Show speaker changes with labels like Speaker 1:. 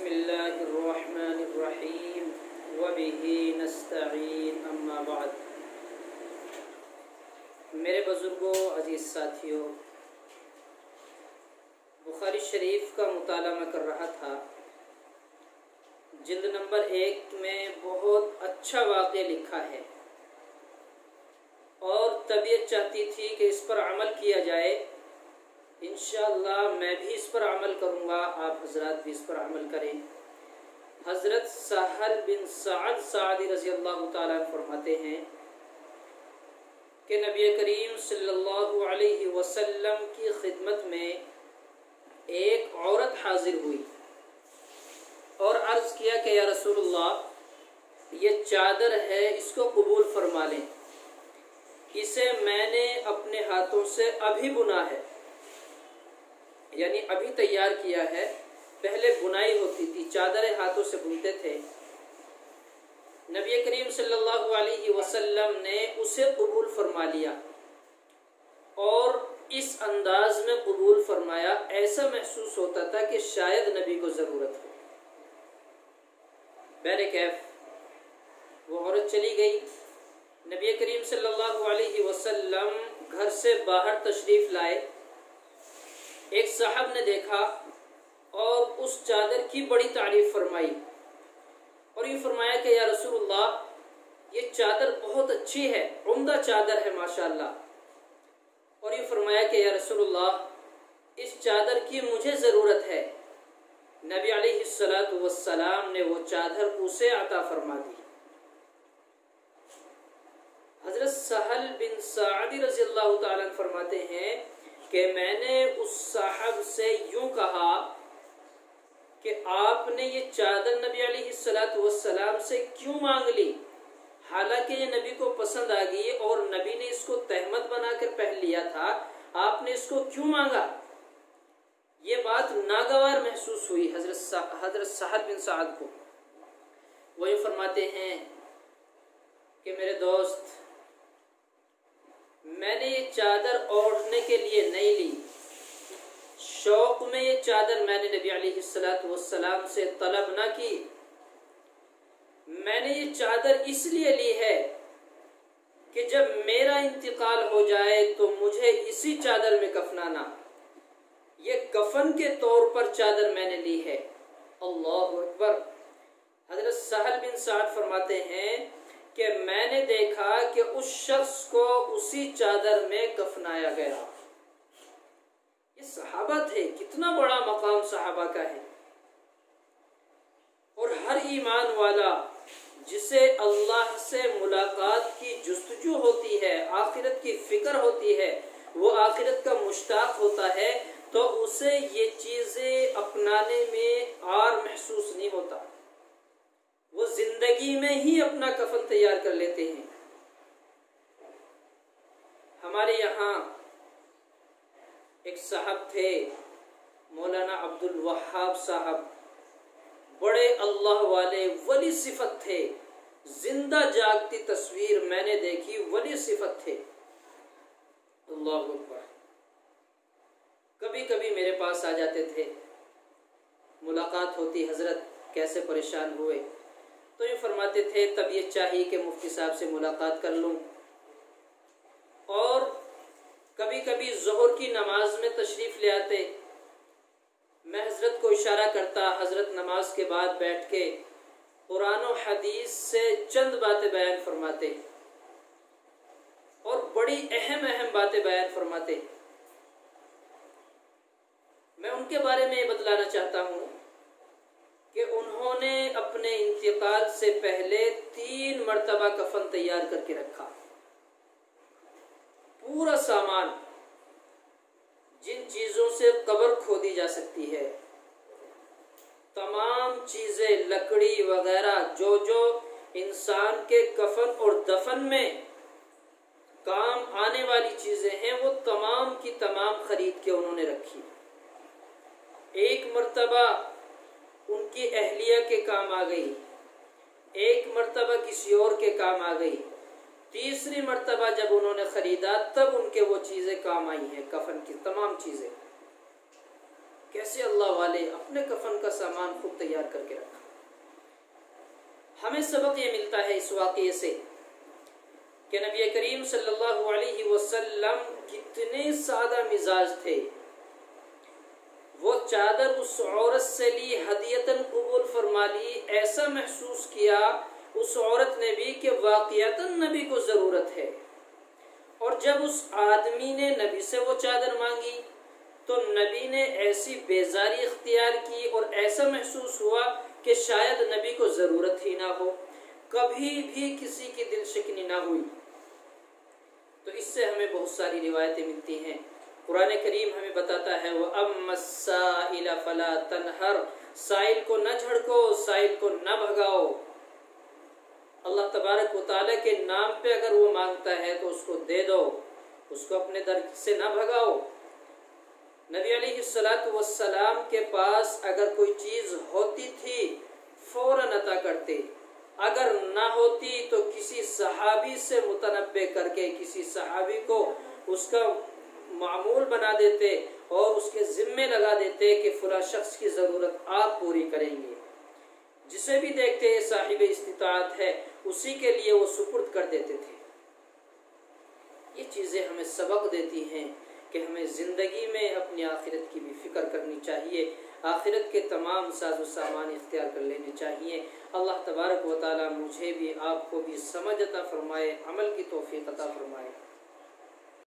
Speaker 1: بسم اللہ الرحمن الرحیم وبہ نستعین اما بعد۔ میرے بزرگوں، عزیز ساتھیوں، بخاری شریف کا مطالعہ میں کر رہا تھا۔ جلد نمبر 1 میں بہت اچھا واقعہ لکھا ہے اور طبیعت چاہتی تھی کہ اس پر عمل کیا جائے۔ انشاءاللہ میں بھی اس پر عمل کروں گا، آپ حضرات بھی اس پر عمل کریں۔ حضرت سہل بن سعد سعدی رضی اللہ تعالیٰ فرماتے ہیں کہ نبی کریم صلی اللہ علیہ وسلم کی خدمت میں ایک عورت حاضر ہوئی اور عرض کیا کہ یا رسول اللہ، یہ چادر ہے، اس کو قبول فرما لیں، اسے میں نے اپنے ہاتھوں سے ابھی بنا ہے، یعنی ابھی تیار کیا ہے۔ پہلے بنائی ہوتی تھی، چادریں ہاتھوں سے بنتے تھے۔ نبی کریم صلی اللہ علیہ وسلم نے اسے قبول فرما لیا اور اس انداز میں قبول فرمایا، ایسا محسوس ہوتا تھا کہ شاید نبی کو ضرورت ہو۔ بہرکیف وہ عورت چلی گئی۔ نبی کریم صلی اللہ علیہ وسلم گھر سے باہر تشریف لائے۔ ایک صاحب نے دیکھا اور اس چادر کی بڑی تعریف فرمائی اور یہ فرمایا کہ یا رسول اللہ، یہ چادر بہت اچھی ہے، عمدہ چادر ہے ماشاءاللہ۔ اور یہ فرمایا کہ یا رسول اللہ، اس چادر کی مجھے ضرورت ہے۔ نبی علیہ السلام نے وہ چادر اسے عطا فرما دی۔ حضرت سہل بن سعد رضی اللہ تعالیٰ فرماتے ہیں کہ میں نے اس صاحب سے یوں کہا کہ آپ نے یہ چادر نبی علیہ السلام سے کیوں مانگ لی، حالانکہ یہ نبی کو پسند آ گئی اور نبی نے اس کو تہمت بنا کر پہن لیا تھا، آپ نے اس کو کیوں مانگا؟ یہ بات ناگوار محسوس ہوئی حضرت سہل بن سعد کو۔ وہی فرماتے ہیں کہ میرے دوست، میں نے یہ چادر اوڑھنے کے لیے نہیں لی، شوق میں یہ چادر میں نے نبی علیہ السلام سے طلب نہ کی، میں نے یہ چادر اس لیے لی ہے کہ جب میرا انتقال ہو جائے تو مجھے اسی چادر میں کفنانا، یہ کفن کے طور پر چادر میں نے لی ہے۔ اللہ اکبر۔ حضرت سہل بن سعد فرماتے ہیں کہ میں نے دیکھا کہ اس شخص کو اسی چادر میں کفنایا گیا۔ یہ صحابہ تھے، کتنا بڑا مقام صحابہ کا ہے۔ اور ہر ایمان والا جسے اللہ سے ملاقات کی جستجو ہوتی ہے، آخرت کی فکر ہوتی ہے، وہ آخرت کا مشتاق ہوتا ہے، تو اسے یہ چیزیں اپنانے میں عار محسوس نہیں ہوتا، وہ زندگی میں ہی اپنا کفن تیار کر لیتے ہیں۔ ہمارے یہاں ایک صاحب تھے، مولانا عبد الوہاب صاحب، بڑے اللہ والے، ولی صفت تھے، زندہ جاگتی تصویر میں نے دیکھی، ولی صفت تھے۔ اللہ اکبر۔ کبھی کبھی میرے پاس آ جاتے تھے، ملاقات ہوتی، حضرت کیسے پریشان ہوئے، تو یہ فرماتے تھے طبیعت چاہیے کہ مفتی صاحب سے ملاقات کر لوں۔ اور کبھی کبھی ظہر کی نماز میں تشریف لے آتے، میں حضرت کو اشارہ کرتا، حضرت نماز کے بعد بیٹھ کے قرآن و حدیث سے چند باتیں بیان فرماتے اور بڑی اہم باتیں بیان فرماتے۔ میں ان کے بارے میں یہ بتلانا چاہتا ہوں کہ انہوں نے اپنے انتقال سے پہلے 3 مرتبہ کفن تیار کر کے رکھا۔ پورا سامان، جن چیزوں سے قبر کھودی جا سکتی ہے، تمام چیزیں، لکڑی وغیرہ، جو انسان کے کفن اور دفن میں کام آنے والی چیزیں ہیں، وہ تمام کی تمام خرید کے انہوں نے رکھی۔ ایک مرتبہ ان کی اہلیہ کے کام آ گئی، ایک مرتبہ کسی اور کے کام آ گئی، تیسری مرتبہ جب انہوں نے خریدا تب ان کے وہ چیزیں کام آئی ہیں، کفن کی تمام چیزیں۔ کیسے اللہ والے اپنے کفن کا سامان خود تیار کر کے رکھا۔ ہمیں سبق یہ ملتا ہے اس واقعے سے کہ نبی کریم صلی اللہ علیہ وسلم کتنے سادہ مزاج تھے۔ وہ چادر اس عورت سے لی، ہدیتاً قبول فرما لی، ایسا محسوس کیا اس عورت نے بھی کہ واقعتاً نبی کو ضرورت ہے، اور جب اس آدمی نے نبی سے وہ چادر مانگی تو نبی نے ایسی بیزاری اختیار کی اور ایسا محسوس ہوا کہ شاید نبی کو ضرورت ہی نہ ہو، کبھی بھی کسی کی دل شکنی نہ ہوئی۔ تو اس سے ہمیں بہت ساری روایتیں ملتی ہیں۔ قرآن کریم ہمیں بتاتا ہے وَأَمَّا السَّائِلَ فَلَا تَنْهَرْ، سائل کو نہ جھڑکو، سائل کو نہ بھگاؤ۔ اللہ تبارک و تعالیٰ کے نام پہ اگر وہ مانگتا ہے تو اس کو دے دو، اس کو اپنے در سے نہ بھگاؤ۔ نبی علیہ السلام کے پاس اگر کوئی چیز ہوتی تھی فوراً عطا کرتے، اگر نہ ہوتی تو کسی صحابی سے متنبع کر کے کسی صحابی کو اس کا معمول بنا دیتے اور اس کے ذمے لگا دیتے کہ فلاں شخص کی ضرورت آپ پوری کریں گے۔ جسے بھی دیکھتے صاحب استطاعت ہے اسی کے لیے وہ سپرد کر دیتے تھے۔ یہ چیزیں ہمیں سبق دیتی ہیں کہ ہمیں زندگی میں اپنی آخرت کی بھی فکر کرنی چاہیے، آخرت کے تمام ساز و سامان اختیار کر لینے چاہیے۔ اللہ تبارک و تعالی مجھے بھی آپ کو بھی سمجھ عطا فرمائے، عمل کی توفیق عطا فرمائے۔